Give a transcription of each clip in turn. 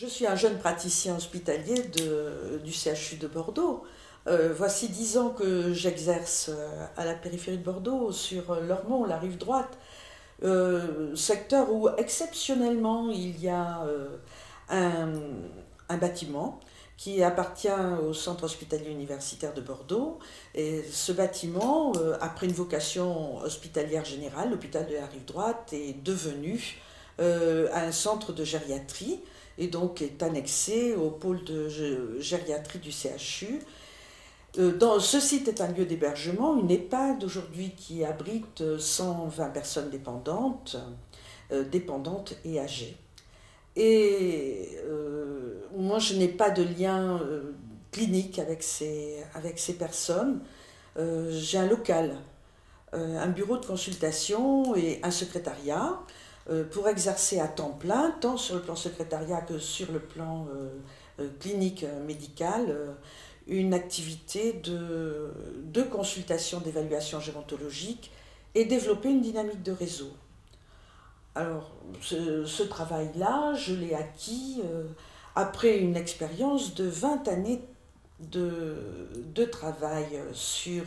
Je suis un jeune praticien hospitalier du CHU de Bordeaux. Voici 10 ans que j'exerce à la périphérie de Bordeaux, sur l'Ormont, la rive droite, secteur où exceptionnellement il y a un, un bâtiment qui appartient au centre hospitalier universitaire de Bordeaux. Et ce bâtiment, après une vocation hospitalière générale, l'hôpital de la rive droite, est devenu un centre de gériatrie et donc est annexé au pôle de gériatrie du CHU. Ce site est un lieu d'hébergement, une EHPAD aujourd'hui qui abrite 120 personnes dépendantes et âgées. Et moi, je n'ai pas de lien clinique avec ces personnes. J'ai un local, un bureau de consultation et un secrétariat pour exercer à temps plein, tant sur le plan secrétariat que sur le plan clinique médical, une activité de consultation, d'évaluation gérontologique et développer une dynamique de réseau. Alors, ce travail-là, je l'ai acquis après une expérience de 20 années de travail sur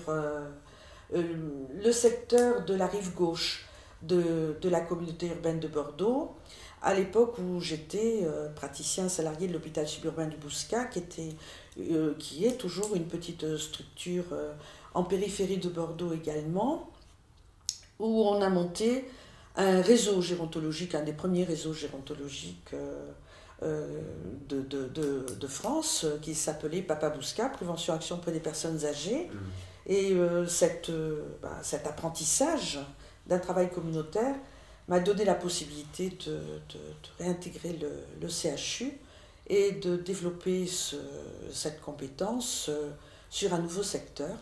le secteur de la rive gauche de la communauté urbaine de Bordeaux, à l'époque où j'étais praticien salarié de l'hôpital suburbain du Bouscat, qui est toujours une petite structure en périphérie de Bordeaux également, où on a monté un réseau gérontologique, un des premiers réseaux gérontologiques de France, qui s'appelait Papa Bouscat, Prévention Action auprès des personnes âgées. Et cet apprentissage d'un travail communautaire m'a donné la possibilité de réintégrer le CHU et de développer cette compétence sur un nouveau secteur.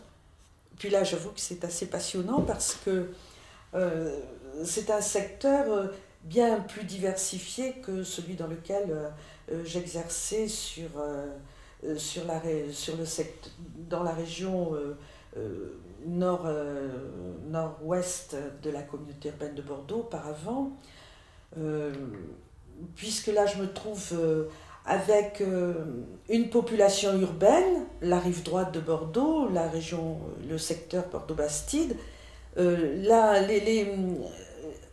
Puis là, j'avoue que c'est assez passionnant parce que c'est un secteur bien plus diversifié que celui dans lequel j'exerçais dans la région nord-ouest de la communauté urbaine de Bordeaux auparavant, puisque là je me trouve avec une population urbaine, la rive droite de Bordeaux, la région, le secteur Bordeaux-Bastide. Là,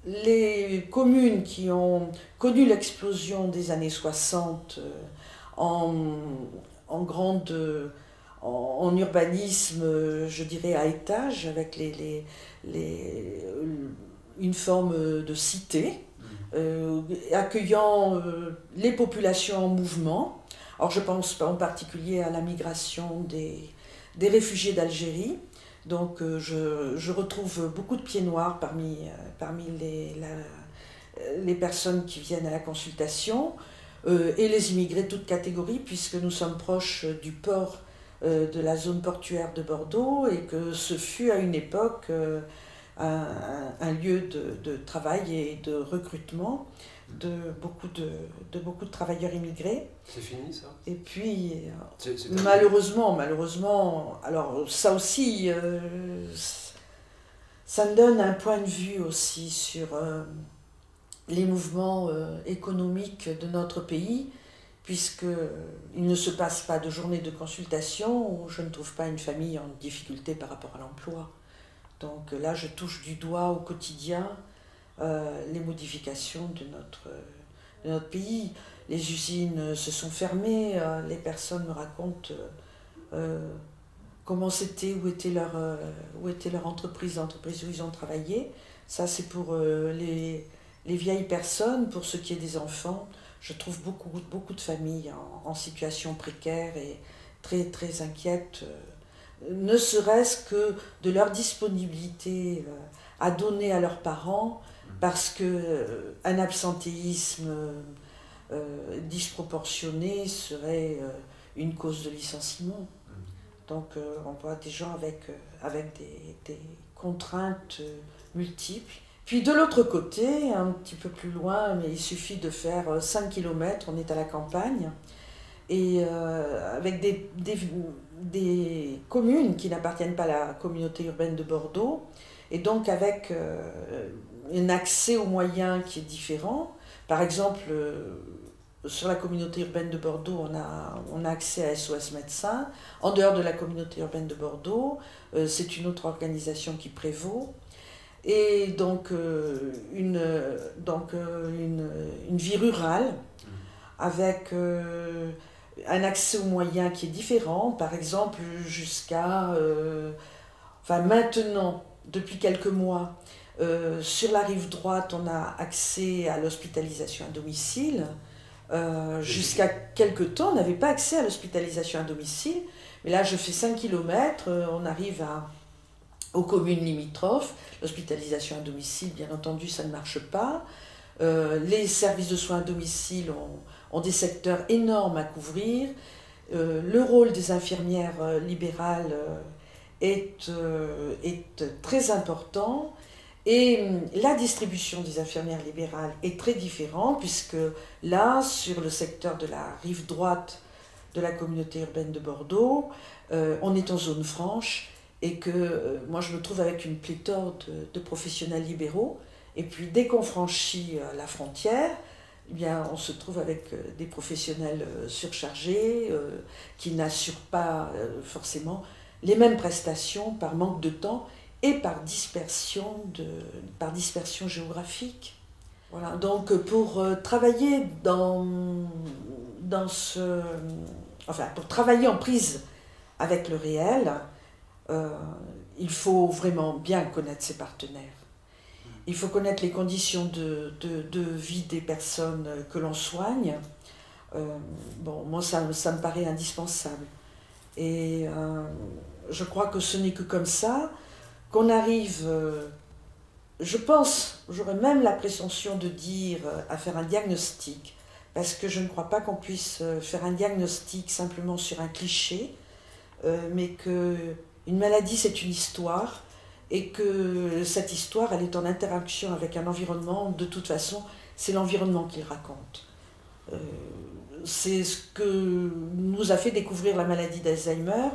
les communes qui ont connu l'explosion des années 60 en urbanisme, je dirais, à étage, avec une forme de cité, accueillant les populations en mouvement. Alors je pense en particulier à la migration des réfugiés d'Algérie. Donc je retrouve beaucoup de pieds noirs parmi les personnes qui viennent à la consultation, et les immigrés de toutes catégories, puisque nous sommes proches du port de la zone portuaire de Bordeaux, et que ce fut à une époque un lieu de travail et de recrutement de beaucoup de travailleurs immigrés. C'est fini ça? Et puis malheureusement, alors ça aussi, ça me donne un point de vue aussi sur les mouvements économiques de notre pays, puisqu'il ne se passe pas de journée de consultation où je ne trouve pas une famille en difficulté par rapport à l'emploi. Donc là, je touche du doigt au quotidien les modifications de notre pays. Les usines se sont fermées, les personnes me racontent comment c'était, où était leur entreprise, l'entreprise où ils ont travaillé. Ça, c'est pour les vieilles personnes. Pour ce qui est des enfants, je trouve beaucoup de familles en situation précaire et très, très inquiètes, ne serait-ce que de leur disponibilité à donner à leurs parents, parce qu'un absentéisme disproportionné serait une cause de licenciement. Donc on voit des gens avec des contraintes multiples. Puis de l'autre côté, un petit peu plus loin, mais il suffit de faire 5 km, on est à la campagne, et avec des communes qui n'appartiennent pas à la communauté urbaine de Bordeaux, et donc avec un accès aux moyens qui est différent. Par exemple, sur la communauté urbaine de Bordeaux, on a accès à SOS Médecins. En dehors de la communauté urbaine de Bordeaux, c'est une autre organisation qui prévaut. Et donc, une vie rurale avec un accès aux moyens qui est différent. Par exemple, enfin maintenant, depuis quelques mois, sur la rive droite, on a accès à l'hospitalisation à domicile. Jusqu'à quelques temps, on n'avait pas accès à l'hospitalisation à domicile. Mais là, je fais 5 km, on arrive aux communes limitrophes. L'hospitalisation à domicile, bien entendu, ça ne marche pas. Les services de soins à domicile ont des secteurs énormes à couvrir. Le rôle des infirmières libérales est très important. Et la distribution des infirmières libérales est très différente, puisque là, sur le secteur de la rive droite de la communauté urbaine de Bordeaux, on est en zone franche, et que moi je me trouve avec une pléthore de professionnels libéraux. Et puis dès qu'on franchit la frontière, eh bien, on se trouve avec des professionnels surchargés qui n'assurent pas forcément les mêmes prestations par manque de temps et par dispersion géographique. Voilà. Donc pour travailler pour travailler en prise avec le réel, il faut vraiment bien connaître ses partenaires. Il faut connaître les conditions de vie des personnes que l'on soigne. Moi, ça me paraît indispensable. Et je crois que ce n'est que comme ça qu'on arrive, je pense, j'aurais même la présomption de dire, à faire un diagnostic, parce que je ne crois pas qu'on puisse faire un diagnostic simplement sur un cliché, mais qu'une maladie, c'est une histoire, et que cette histoire, elle est en interaction avec un environnement. De toute façon, c'est l'environnement qui le raconte. C'est ce que nous a fait découvrir la maladie d'Alzheimer,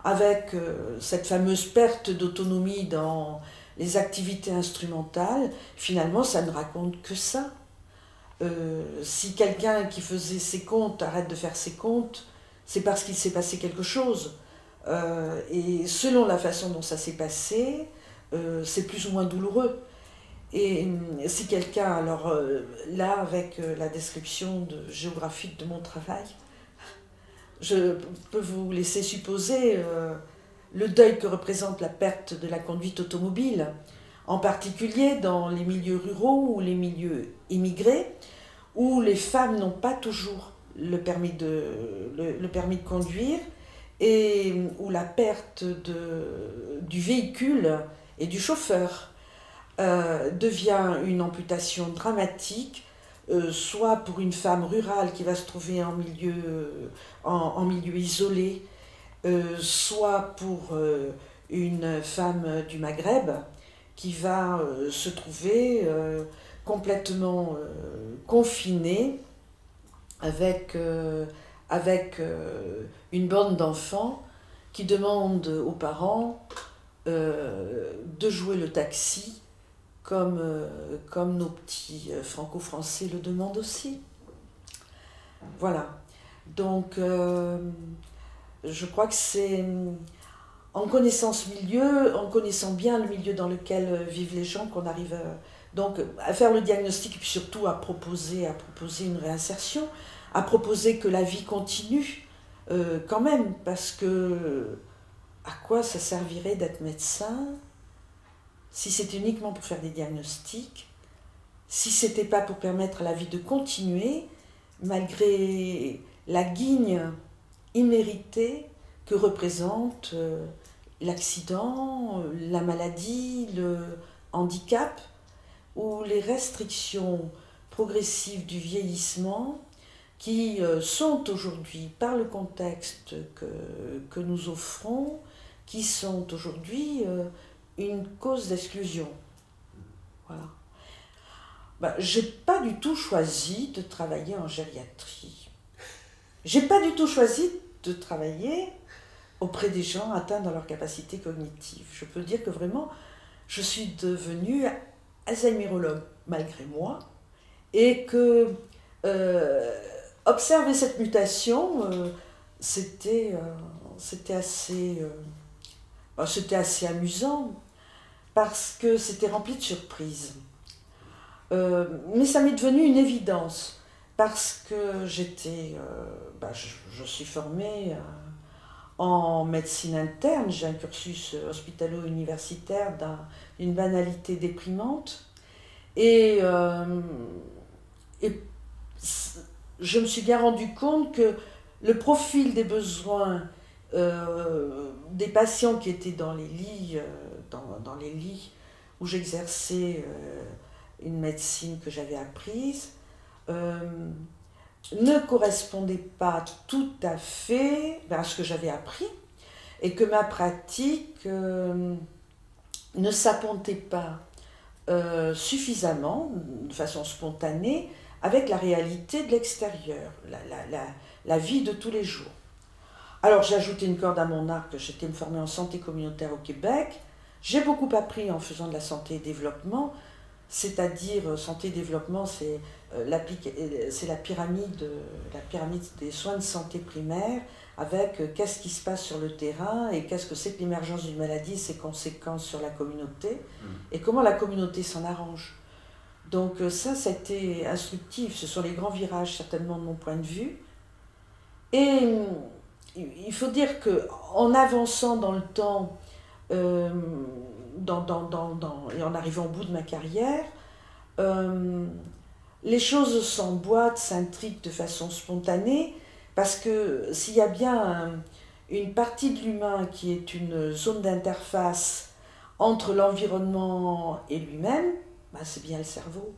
avec cette fameuse perte d'autonomie dans les activités instrumentales. Finalement, ça ne raconte que ça. Si quelqu'un qui faisait ses comptes arrête de faire ses comptes, c'est parce qu'il s'est passé quelque chose. Et selon la façon dont ça s'est passé, c'est plus ou moins douloureux. Et si quelqu'un, alors là, avec la description géographique de mon travail, je peux vous laisser supposer le deuil que représente la perte de la conduite automobile, en particulier dans les milieux ruraux ou les milieux immigrés, où les femmes n'ont pas toujours le permis de conduire, et où la perte du véhicule et du chauffeur devient une amputation dramatique, soit pour une femme rurale qui va se trouver en milieu isolé, soit pour une femme du Maghreb qui va se trouver complètement confinée avec une bande d'enfants qui demandent aux parents de jouer le taxi comme nos petits franco-français le demandent aussi. Voilà. Donc, je crois que c'est en connaissant ce milieu, en connaissant bien le milieu dans lequel vivent les gens, qu'on arrive donc à faire le diagnostic, et puis surtout à proposer une réinsertion, à proposer que la vie continue quand même, parce que à quoi ça servirait d'être médecin si c'était uniquement pour faire des diagnostics, si c'était pas pour permettre à la vie de continuer, malgré la guigne imméritée que représente l'accident, la maladie, le handicap, ou les restrictions progressives du vieillissement qui sont aujourd'hui, par le contexte que nous offrons, qui sont aujourd'hui une cause d'exclusion. Voilà. J'ai pas du tout choisi de travailler en gériatrie. J'ai pas du tout choisi de travailler auprès des gens atteints dans leur capacité cognitive. Je peux dire que vraiment, je suis devenue alzheimérologue malgré moi, et que observer cette mutation, c'était assez, c'était assez amusant parce que c'était rempli de surprises. Mais ça m'est devenu une évidence parce que je suis formée en médecine interne, j'ai un cursus hospitalo-universitaire d'une banalité déprimante et, et je me suis bien rendu compte que le profil des besoins des patients qui étaient dans les lits, dans les lits où j'exerçais une médecine que j'avais apprise, ne correspondait pas tout à fait à ce que j'avais appris et que ma pratique ne s'appontait pas suffisamment, de façon spontanée, avec la réalité de l'extérieur, la vie de tous les jours. Alors j'ai ajouté une corde à mon arc, j'étais me former en santé communautaire au Québec. J'ai beaucoup appris en faisant de la santé et développement, c'est-à-dire santé et développement, c'est la pyramide des soins de santé primaire, avec qu'est-ce qui se passe sur le terrain et qu'est-ce que c'est que l'émergence d'une maladie et ses conséquences sur la communauté, et comment la communauté s'en arrange. Donc ça a été instructif, ce sont les grands virages certainement de mon point de vue. Et il faut dire qu'en avançant dans le temps, et en arrivant au bout de ma carrière, les choses s'emboîtent, s'intriguent de façon spontanée, parce que s'il y a bien une partie de l'humain qui est une zone d'interface entre l'environnement et lui-même, c'est bien le cerveau.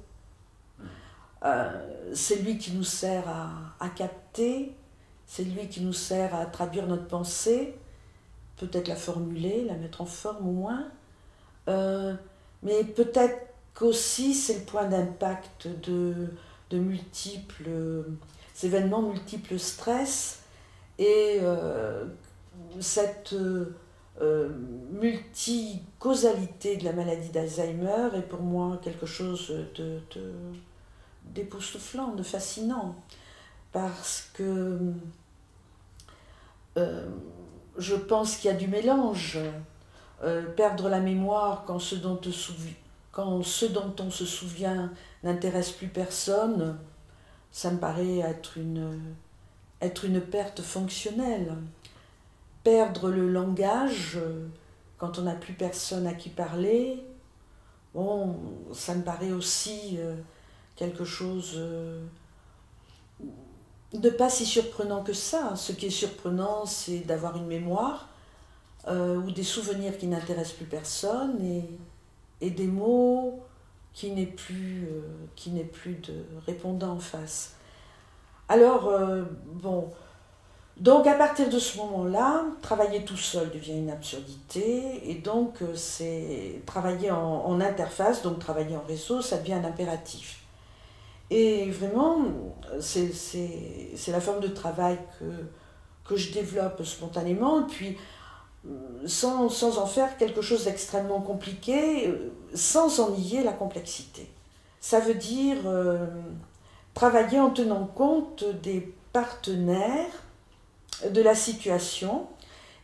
C'est lui qui nous sert à capter, c'est lui qui nous sert à traduire notre pensée, peut-être la formuler, la mettre en forme au moins, mais peut-être qu'aussi c'est le point d'impact de multiples événements, multiples stress, et cette multicausalité de la maladie d'Alzheimer est pour moi quelque chose d'époustouflant, de fascinant, parce que je pense qu'il y a du mélange. Perdre la mémoire quand ce dont on se souvient n'intéresse plus personne, ça me paraît être une perte fonctionnelle. Perdre le langage quand on n'a plus personne à qui parler, bon, ça me paraît aussi quelque chose de pas si surprenant que ça. Ce qui est surprenant, c'est d'avoir une mémoire ou des souvenirs qui n'intéressent plus personne et des mots qui n'aient plus de répondant en face. Alors, donc à partir de ce moment-là, travailler tout seul devient une absurdité, et donc c'est travailler en interface, donc travailler en réseau, ça devient un impératif. Et vraiment, c'est la forme de travail que je développe spontanément, puis sans en faire quelque chose d'extrêmement compliqué, sans en nier la complexité. Ça veut dire travailler en tenant compte des partenaires, de la situation.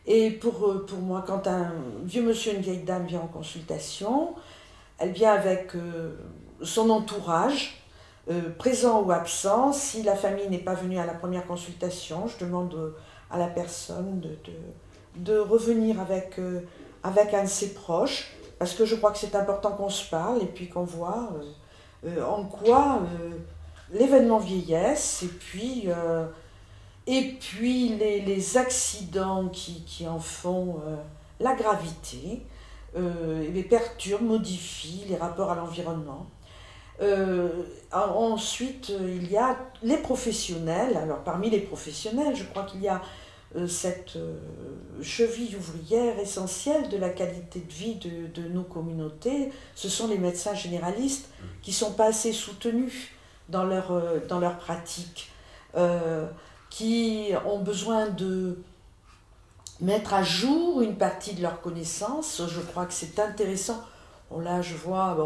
Et pour moi, quand un vieux monsieur, une vieille dame vient en consultation, elle vient avec son entourage, présent ou absent. Si la famille n'est pas venue à la première consultation, je demande à la personne de revenir avec un de ses proches, parce que je crois que c'est important qu'on se parle et puis qu'on voit en quoi l'événement vieillesse, et puis les accidents qui en font la gravité, les perturbent, modifient les rapports à l'environnement. Ensuite, il y a les professionnels. Alors parmi les professionnels, je crois qu'il y a cette cheville ouvrière essentielle de la qualité de vie de nos communautés. Ce sont les médecins généralistes qui ne sont pas assez soutenus dans leur pratique, qui ont besoin de mettre à jour une partie de leurs connaissances. Je crois que c'est intéressant. Bon, là, je vois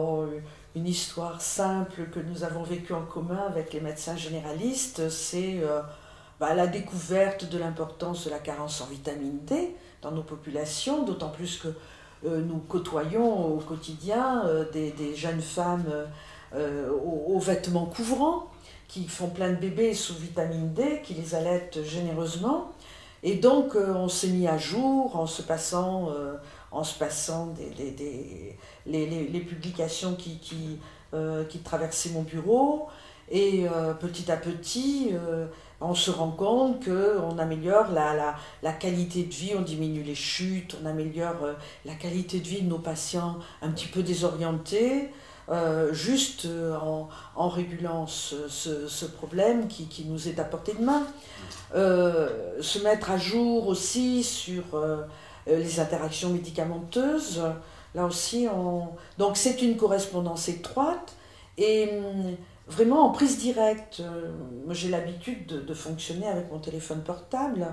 une histoire simple que nous avons vécue en commun avec les médecins généralistes, c'est la découverte de l'importance de la carence en vitamine D dans nos populations, d'autant plus que nous côtoyons au quotidien des jeunes femmes aux vêtements couvrants qui font plein de bébés sous vitamine D, qui les allaitent généreusement. Et donc on s'est mis à jour en se passant les publications qui traversaient mon bureau. Et petit à petit, on se rend compte qu'on améliore la qualité de vie, on diminue les chutes, on améliore la qualité de vie de nos patients un petit peu désorientés, juste en régulant ce problème qui nous est à portée de main. Se mettre à jour aussi sur les interactions médicamenteuses. Là aussi, donc c'est une correspondance étroite et vraiment en prise directe. Moi, j'ai l'habitude de fonctionner avec mon téléphone portable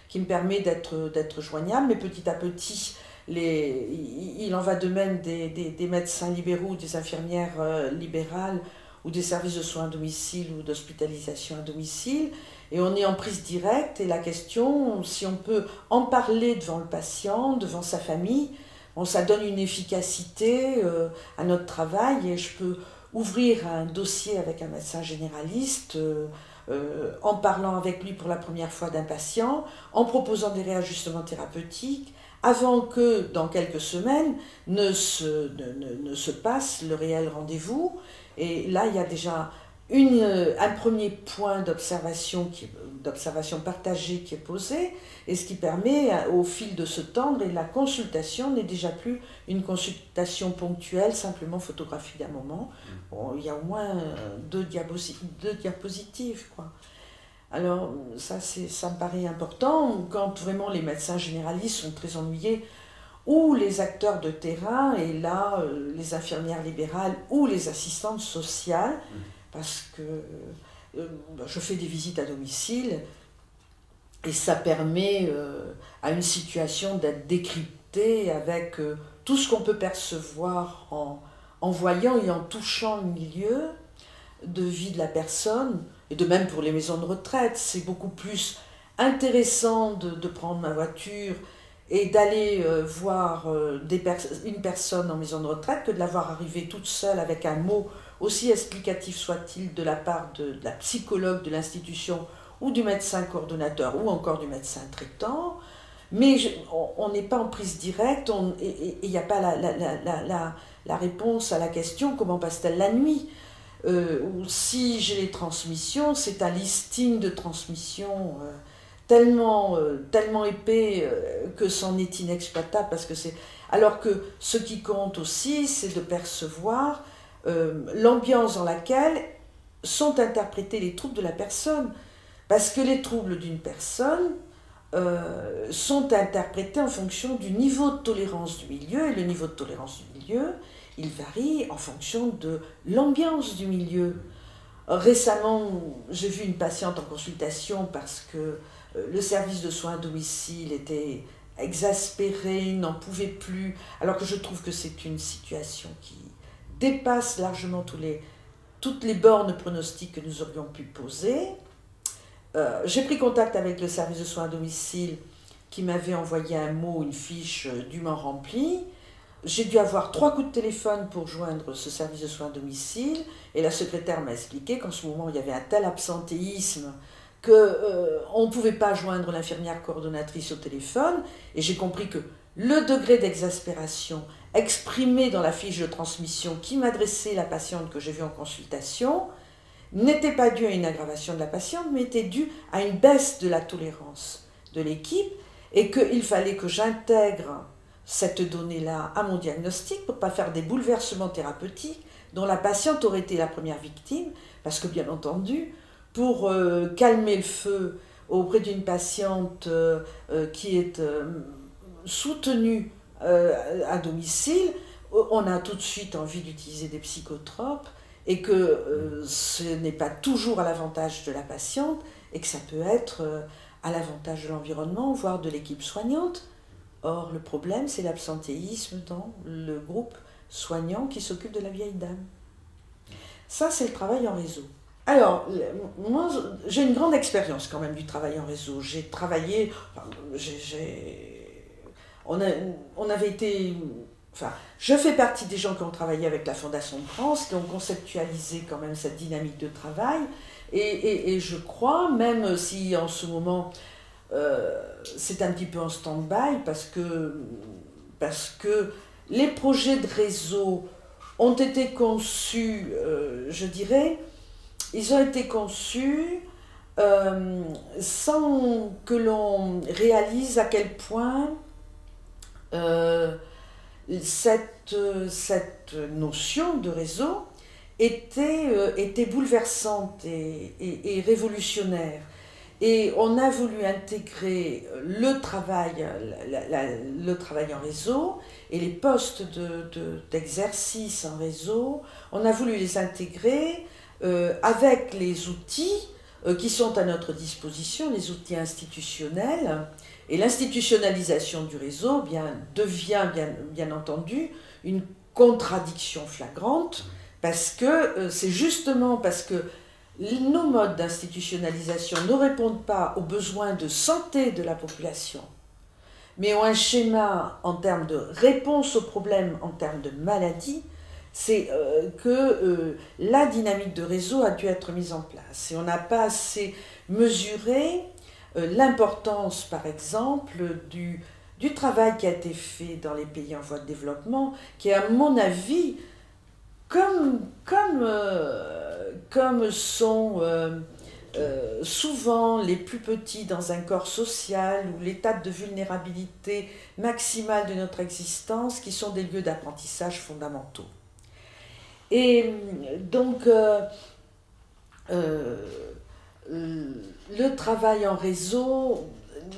qui me permet d'être joignable, mais petit à petit, il en va de même des médecins libéraux, des infirmières libérales ou des services de soins à domicile ou d'hospitalisation à domicile. Et on est en prise directe et la question, si on peut en parler devant le patient, devant sa famille, ça donne une efficacité à notre travail et je peux ouvrir un dossier avec un médecin généraliste en parlant avec lui pour la première fois d'un patient, en proposant des réajustements thérapeutiques, avant que dans quelques semaines ne se passe le réel rendez-vous. Et là, il y a déjà un premier point d'observation partagée qui est posé, et ce qui permet au fil de ce temps, et la consultation n'est déjà plus une consultation ponctuelle, simplement photographie d'un moment. Bon, il y a au moins deux diapositives, quoi. Alors ça me paraît important quand vraiment les médecins généralistes sont très ennuyés, ou les acteurs de terrain, et là les infirmières libérales ou les assistantes sociales, parce que je fais des visites à domicile et ça permet à une situation d'être décryptée avec tout ce qu'on peut percevoir en voyant et en touchant le milieu de vie de la personne, et de même pour les maisons de retraite. C'est beaucoup plus intéressant de prendre ma voiture et d'aller voir une personne en maison de retraite que de la voir arriver toute seule avec un mot, aussi explicatif soit-il, de la part de la psychologue de l'institution ou du médecin coordonnateur ou encore du médecin traitant. Mais on n'est pas en prise directe et il n'y a pas la réponse à la question comment passe-t-elle la nuit. Ou si j'ai les transmissions, c'est un listing de transmissions tellement épais que c'en est inexploitable, parce que alors que ce qui compte aussi, c'est de percevoir l'ambiance dans laquelle sont interprétés les troubles de la personne, parce que les troubles d'une personne sont interprétés en fonction du niveau de tolérance du milieu, et le niveau de tolérance du milieu, il varie en fonction de l'ambiance du milieu. Récemment, j'ai vu une patiente en consultation parce que le service de soins à domicile était exaspéré, n'en pouvait plus, alors que je trouve que c'est une situation qui dépasse largement toutes les bornes pronostiques que nous aurions pu poser. J'ai pris contact avec le service de soins à domicile qui m'avait envoyé un mot, une fiche dûment remplie. J'ai dû avoir 3 coups de téléphone pour joindre ce service de soins à domicile, et la secrétaire m'a expliqué qu'en ce moment il y avait un tel absentéisme qu'on ne pouvait pas joindre l'infirmière coordonnatrice au téléphone, et j'ai compris que le degré d'exaspération exprimé dans la fiche de transmission qui m'adressait la patiente que j'ai vue en consultation n'était pas dû à une aggravation de la patiente, mais était dû à une baisse de la tolérance de l'équipe, et qu'il fallait que j'intègre cette donnée-là à mon diagnostic pour ne pas faire des bouleversements thérapeutiques dont la patiente aurait été la première victime, parce que bien entendu, pour calmer le feu auprès d'une patiente qui est soutenue à domicile, on a tout de suite envie d'utiliser des psychotropes, et que ce n'est pas toujours à l'avantage de la patiente, et que ça peut être à l'avantage de l'environnement, voire de l'équipe soignante. Or, le problème, c'est l'absentéisme dans le groupe soignant qui s'occupe de la vieille dame. Ça, c'est le travail en réseau. Alors, moi, j'ai une grande expérience quand même du travail en réseau. J'ai travaillé, enfin, on, a, on avait été, enfin, je fais partie des gens qui ont travaillé avec la Fondation de France, qui ont conceptualisé quand même cette dynamique de travail. Et je crois, même si en ce moment, c'est un petit peu en stand-by, parce que les projets de réseau ont été conçus, je dirais, ils ont été conçus sans que l'on réalise à quel point euh, cette notion de réseau était bouleversante et révolutionnaire. Et on a voulu intégrer le travail, le travail en réseau et les postes d'exercice en réseau. On a voulu les intégrer avec les outils qui sont à notre disposition, les outils institutionnels. Et l'institutionnalisation du réseau devient bien entendu une contradiction flagrante parce que c'est justement parce que nos modes d'institutionnalisation ne répondent pas aux besoins de santé de la population, mais ont un schéma en termes de réponse aux problèmes, en termes de maladies, c'est que la dynamique de réseau a dû être mise en place. Et on n'a pas assez mesuré l'importance, par exemple, du travail qui a été fait dans les pays en voie de développement, qui est, à mon avis, comme sont souvent les plus petits dans un corps social ou l'état de vulnérabilité maximale de notre existence, qui sont des lieux d'apprentissage fondamentaux. Et donc, le travail en réseau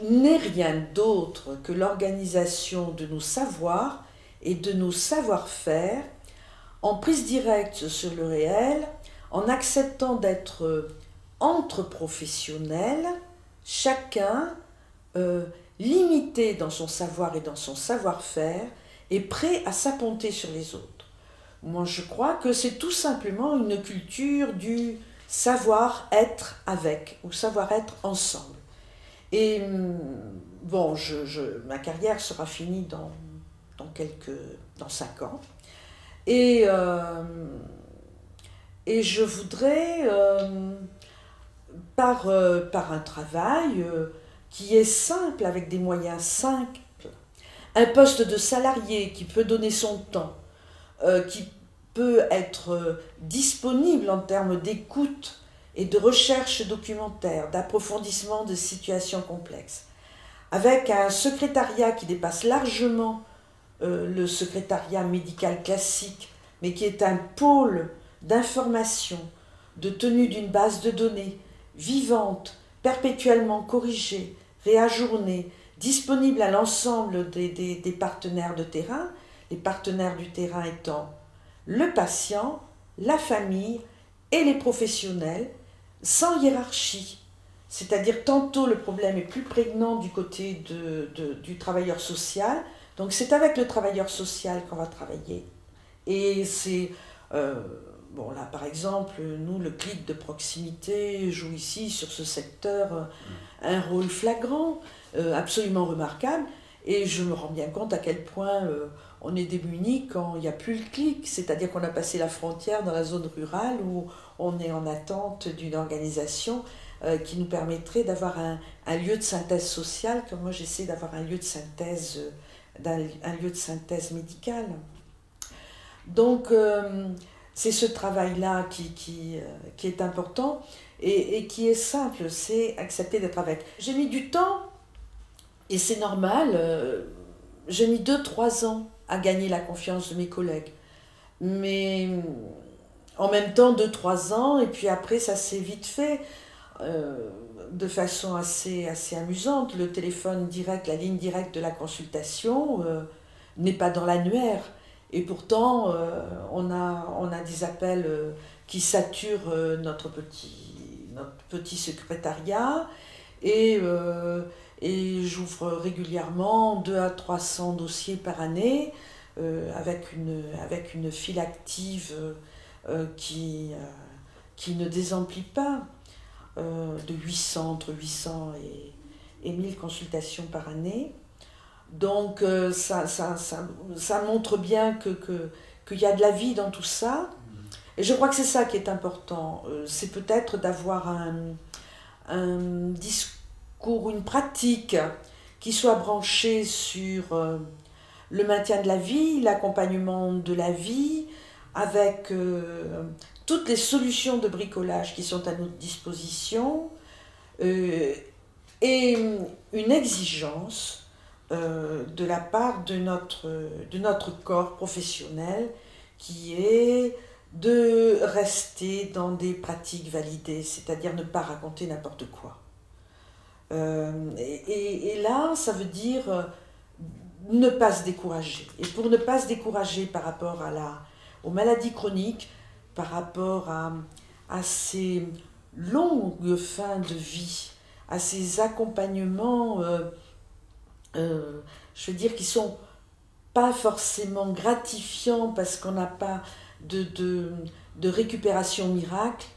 n'est rien d'autre que l'organisation de nos savoirs et de nos savoir-faire en prise directe sur le réel, en acceptant d'être entre professionnels, chacun limité dans son savoir et dans son savoir-faire et prêt à s'apponter sur les autres. Moi, je crois que c'est tout simplement une culture du savoir-être avec, ou savoir-être ensemble. Et bon, ma carrière sera finie dans 5 ans. Et je voudrais, par un travail qui est simple, avec des moyens simples, un poste de salarié qui peut donner son temps, qui peut être disponible en termes d'écoute et de recherche documentaire, d'approfondissement de situations complexes, avec un secrétariat qui dépasse largement le secrétariat médical classique, mais qui est un pôle d'information, de tenue d'une base de données vivante, perpétuellement corrigée, réajournée, disponible à l'ensemble des partenaires de terrain, les partenaires du terrain étant le patient, la famille et les professionnels, sans hiérarchie. C'est-à-dire tantôt le problème est plus prégnant du côté du travailleur social, donc c'est avec le travailleur social qu'on va travailler. Et c'est, bon là par exemple, nous le clic de proximité joue ici sur ce secteur un rôle flagrant, absolument remarquable, et je me rends bien compte à quel point on est démunis quand il n'y a plus le clic, c'est-à-dire qu'on a passé la frontière dans la zone rurale où on est en attente d'une organisation qui nous permettrait d'avoir un lieu de synthèse sociale, comme moi j'essaie d'avoir un lieu de synthèse médicale. Donc c'est ce travail-là qui est important et qui est simple, c'est accepter d'être avec. J'ai mis du temps, et c'est normal, j'ai mis 2-3 ans à gagner la confiance de mes collègues. Mais en même temps, 2-3 ans, et puis après, ça s'est vite fait, de façon assez amusante. Le téléphone direct, la ligne directe de la consultation n'est pas dans l'annuaire. Et pourtant, on a des appels qui saturent notre petit secrétariat, et j'ouvre régulièrement 200 à 300 dossiers par année, avec une file active qui ne désemplit pas de 800, entre 800 et 1000 consultations par année. Donc ça montre bien qu'il y a de la vie dans tout ça. Et je crois que c'est ça qui est important. C'est peut-être d'avoir un discours, une pratique qui soit branchée sur le maintien de la vie, l'accompagnement de la vie, avec toutes les solutions de bricolage qui sont à notre disposition, et une exigence de la part de notre corps professionnel qui est de rester dans des pratiques validées, c'est-à-dire ne pas raconter n'importe quoi. Et là, ça veut dire ne pas se décourager. Et pour ne pas se décourager par rapport aux maladies chroniques, par rapport à ces longues fins de vie, à ces accompagnements, je veux dire, qui ne sont pas forcément gratifiants parce qu'on n'a pas de récupération miracle,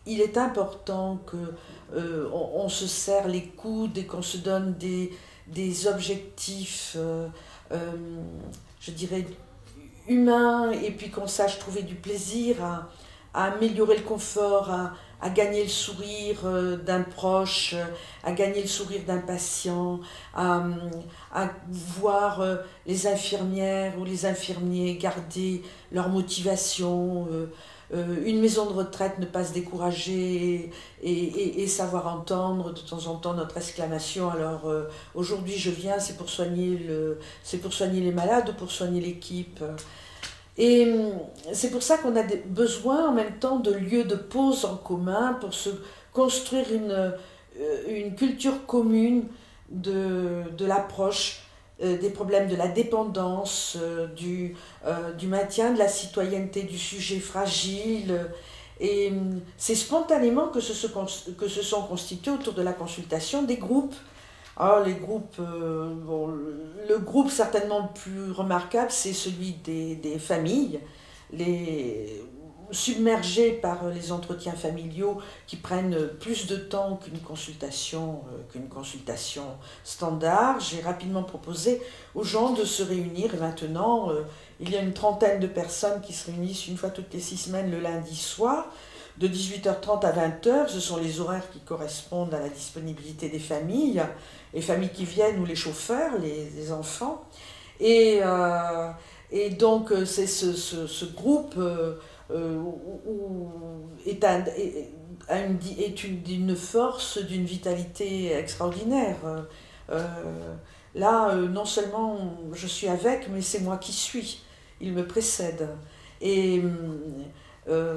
il est important qu'on se serre les coudes et qu'on se donne des objectifs, je dirais, humains, et puis qu'on sache trouver du plaisir à améliorer le confort, à gagner le sourire d'un proche, à gagner le sourire d'un patient, à voir les infirmières ou les infirmiers garder leur motivation, une maison de retraite ne pas se décourager et savoir entendre de temps en temps notre exclamation. Alors aujourd'hui je viens, c'est pour soigner les malades ou pour soigner l'équipe. Et c'est pour ça qu'on a besoin en même temps de lieux de pause en commun pour se construire une culture commune de l'approche des problèmes de la dépendance, du maintien de la citoyenneté du sujet fragile. Et c'est spontanément que se sont constitués autour de la consultation des groupes. Alors les groupes, le groupe certainement le plus remarquable, c'est celui des familles, submergées par les entretiens familiaux qui prennent plus de temps qu'une consultation standard. J'ai rapidement proposé aux gens de se réunir, et maintenant il y a une trentaine de personnes qui se réunissent une fois toutes les 6 semaines le lundi soir, de 18h30 à 20h. Ce sont les horaires qui correspondent à la disponibilité des familles, les familles qui viennent ou les chauffeurs, les enfants. Et donc c'est ce groupe est d'une force, d'une vitalité extraordinaire. Là, non seulement je suis avec, mais c'est moi qui suis. Il me précède. Et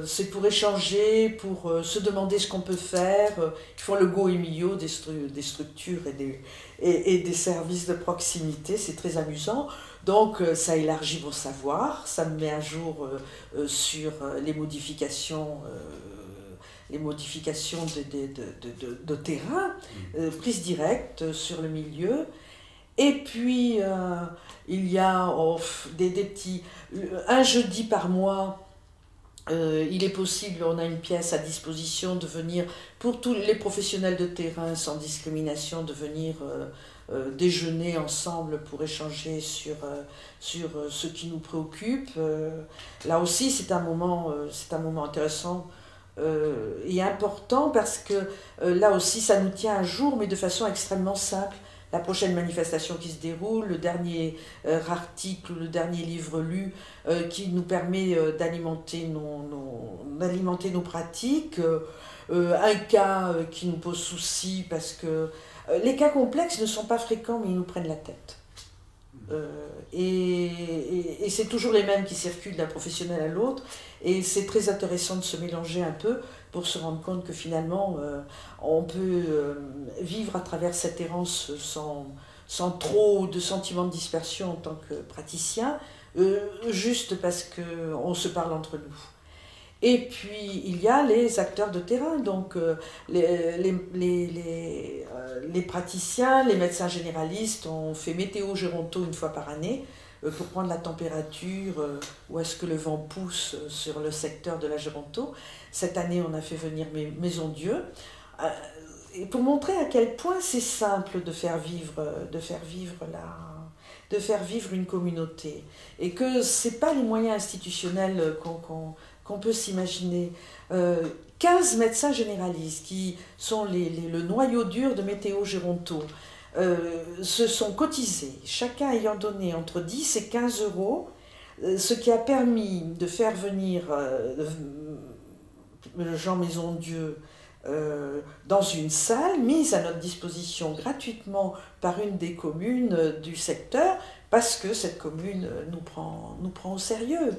c'est pour échanger, pour se demander ce qu'on peut faire. Ils font le go et milieu des structures et des services de proximité. C'est très amusant. Donc ça élargit vos savoirs, ça me met à jour sur les modifications de terrain, prise directe sur le milieu. Et puis il y a des petits... Un jeudi par mois, il est possible, on a une pièce à disposition de venir, pour tous les professionnels de terrain sans discrimination, de venir déjeuner ensemble pour échanger sur ce qui nous préoccupe. Là aussi, c'est un moment intéressant et important parce que là aussi, ça nous tient à jour, mais de façon extrêmement simple. La prochaine manifestation qui se déroule, le dernier article, le dernier livre lu qui nous permet d'alimenter nos pratiques, un cas qui nous pose souci parce que les cas complexes ne sont pas fréquents, mais ils nous prennent la tête. Et c'est toujours les mêmes qui circulent d'un professionnel à l'autre, et c'est très intéressant de se mélanger un peu pour se rendre compte que finalement on peut vivre à travers cette errance sans trop de sentiments de dispersion en tant que praticien, juste parce qu'on se parle entre nous. Et puis, il y a les acteurs de terrain, donc les praticiens, les médecins généralistes. On fait météo-géronto une fois par année pour prendre la température, où est-ce que le vent pousse sur le secteur de la Géronto. Cette année, on a fait venir Maison Dieu. Et pour montrer à quel point c'est simple de faire vivre une communauté. Et que ce n'est pas les moyens institutionnels qu'on peut s'imaginer. 15 médecins généralistes qui sont le noyau dur de Météo Géronto se sont cotisés, chacun ayant donné entre 10 et 15 euros, ce qui a permis de faire venir Jean Maison-Dieu dans une salle mise à notre disposition gratuitement par une des communes du secteur, parce que cette commune nous prend au sérieux.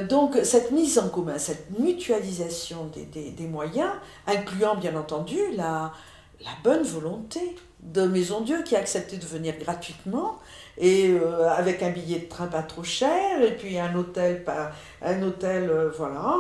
Donc cette mise en commun, cette mutualisation des moyens, incluant bien entendu la bonne volonté de Maison Dieu qui a accepté de venir gratuitement et avec un billet de train pas trop cher et puis un hôtel voilà.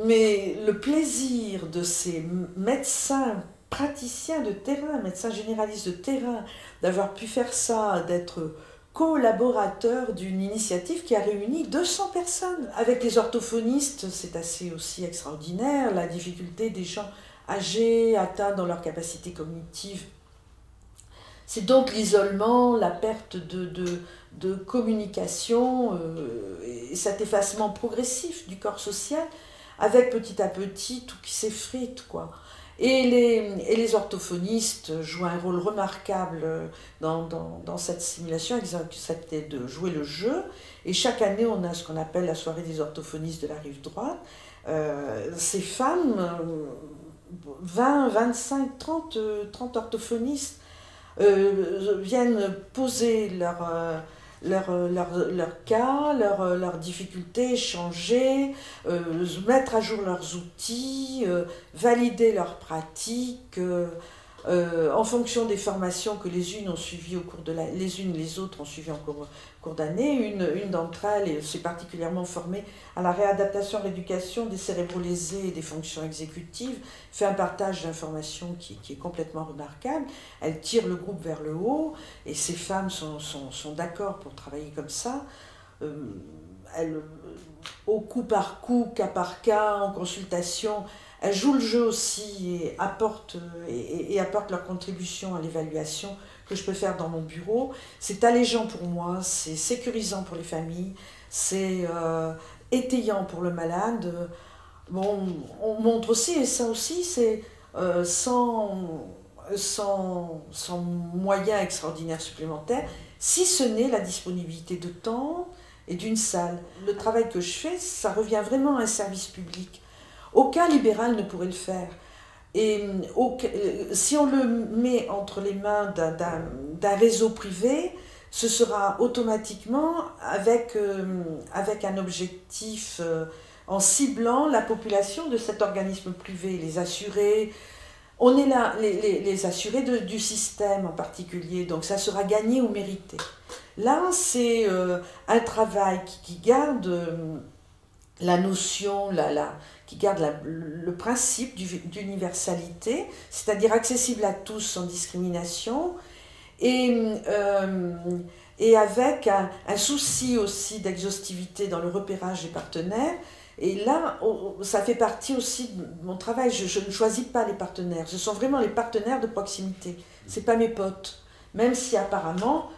Mais le plaisir de ces médecins praticiens de terrain, médecins généralistes de terrain, d'avoir pu faire ça, d'être collaborateur d'une initiative qui a réuni 200 personnes. Avec les orthophonistes, c'est assez aussi extraordinaire, la difficulté des gens âgés, atteints dans leur capacité cognitive. C'est donc l'isolement, la perte de communication et cet effacement progressif du corps social, avec petit à petit tout qui s'effrite, quoi. Et les orthophonistes jouent un rôle remarquable dans cette simulation, ils ont accepté de jouer le jeu. Et chaque année, on a ce qu'on appelle la soirée des orthophonistes de la rive droite. Ces femmes, 20, 25, 30 orthophonistes, viennent poser leur cas, leurs difficultés, échanger, mettre à jour leurs outils, valider leurs pratiques, en fonction des formations que les unes ont suivies au cours de les autres ont suivies en cours d'année. Une d'entre elles s'est particulièrement formée à la réadaptation, rééducation des cérébraux lésés et des fonctions exécutives, fait un partage d'informations qui est complètement remarquable. Elle tire le groupe vers le haut et ces femmes sont d'accord pour travailler comme ça. Elles, au coup par coup, cas par cas, en consultation, elles jouent le jeu aussi et apportent leur contribution à l'évaluation que je peux faire dans mon bureau. C'est allégeant pour moi, c'est sécurisant pour les familles, c'est étayant pour le malade. Bon, on montre aussi, et ça aussi, c'est sans moyens extraordinaires supplémentaires, si ce n'est la disponibilité de temps et d'une salle. Le travail que je fais, ça revient vraiment à un service public. Aucun libéral ne pourrait le faire. Et si on le met entre les mains d'un réseau privé, ce sera automatiquement avec un objectif en ciblant la population de cet organisme privé, les assurés. On est là, les assurés du système en particulier, donc ça sera gagné ou mérité. Là, c'est un travail qui garde la notion, qui garde le principe d'universalité, c'est-à-dire accessible à tous sans discrimination, et avec un souci aussi d'exhaustivité dans le repérage des partenaires. Et là, ça fait partie aussi de mon travail. Je ne choisis pas les partenaires, ce sont vraiment les partenaires de proximité. Ce n'est pas mes potes, même si apparemment,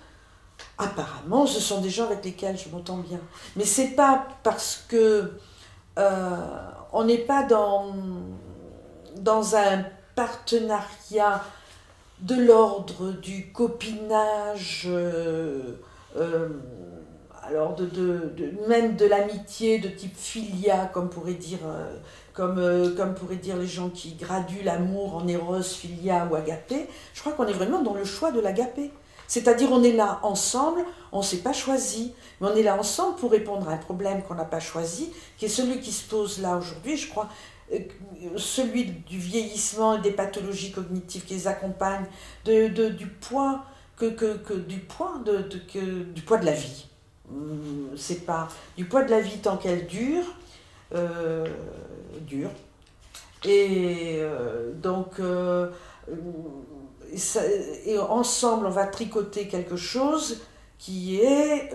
ce sont des gens avec lesquels je m'entends bien. Mais ce n'est pas parce que on n'est pas dans un partenariat de l'ordre du copinage, alors même de l'amitié de type philia, comme pourraient dire les gens qui graduent l'amour en éros, philia ou agapé. Je crois qu'on est vraiment dans le choix de l'agapé. C'est-à-dire on est là ensemble, on ne s'est pas choisi, mais on est là ensemble pour répondre à un problème qu'on n'a pas choisi, qui est celui qui se pose là aujourd'hui, je crois, celui du vieillissement et des pathologies cognitives qui les accompagnent, du poids du poids de la vie. C'est pas du poids de la vie tant qu'elle dure. Et donc et ensemble on va tricoter quelque chose qui est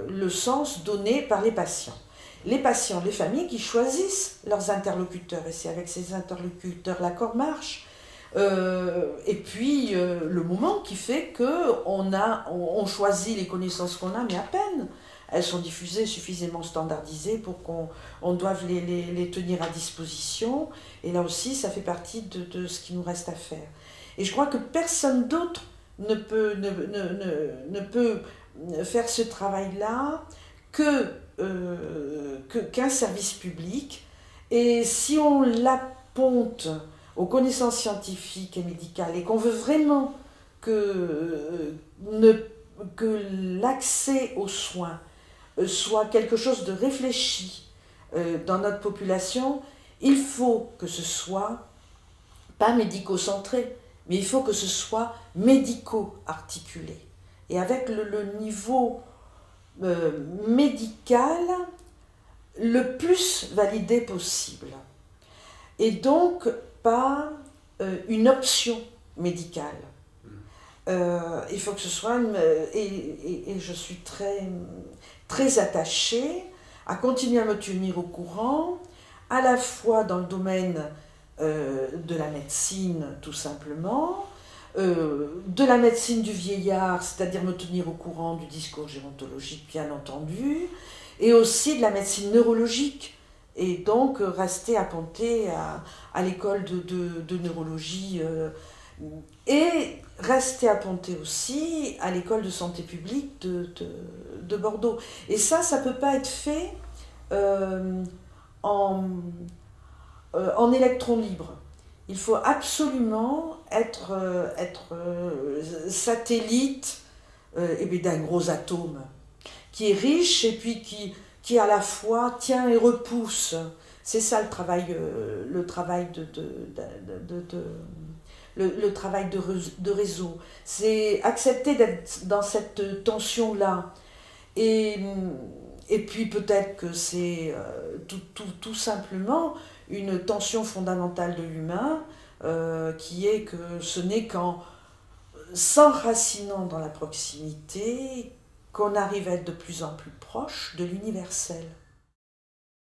le sens donné par les patients. Les patients, les familles qui choisissent leurs interlocuteurs, et c'est avec ces interlocuteurs l'accord marche. Et puis le moment qui fait qu'on choisit les connaissances qu'on a, mais à peine. Elles sont diffusées, suffisamment standardisées pour qu'on doive les tenir à disposition. Et là aussi, ça fait partie de ce qui nous reste à faire. Et je crois que personne d'autre ne peut faire ce travail-là qu'un service public. Et si on l'apponte aux connaissances scientifiques et médicales et qu'on veut vraiment que l'accès aux soins soit quelque chose de réfléchi dans notre population, il faut que ce soit pas médico-centré, mais il faut que ce soit médico-articulé. Et avec le niveau médical le plus validé possible. Et donc pas une option médicale. Il faut que ce soit... et je suis très attachée à continuer à me tenir au courant, à la fois dans le domaine de la médecine, tout simplement, de la médecine du vieillard, c'est-à-dire me tenir au courant du discours gérontologique, bien entendu, et aussi de la médecine neurologique, et donc rester apponté à l'école de neurologie, et rester apponté aussi à l'école de santé publique de Bordeaux. Et ça ne peut pas être fait en électron libre. Il faut absolument être satellite d'un gros atome qui est riche et puis qui à la fois tient et repousse. C'est ça le travail de réseau. C'est accepter d'être dans cette tension-là. Et puis peut-être que c'est tout simplement une tension fondamentale de l'humain, qui est que ce n'est qu'en s'enracinant dans la proximité qu'on arrive à être de plus en plus proche de l'universel.